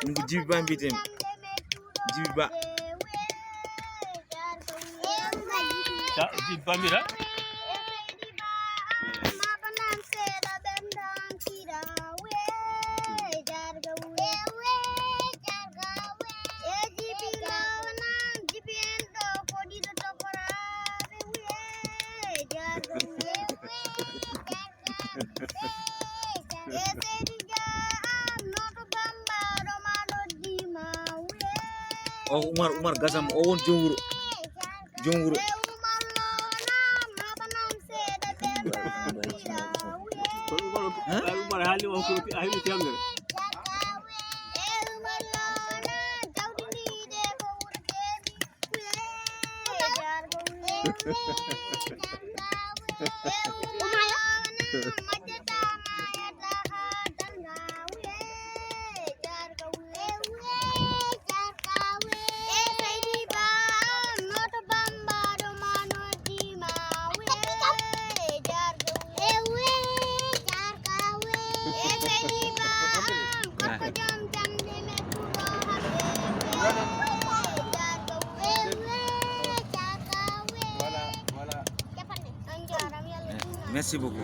ɗum ko Djiby Ba mbiyetemi Djiby Ba Djiby Ba mbiyata o Umar Gassam o won jom wuro Umar haali o ko a heɓi temdere merci beaucoup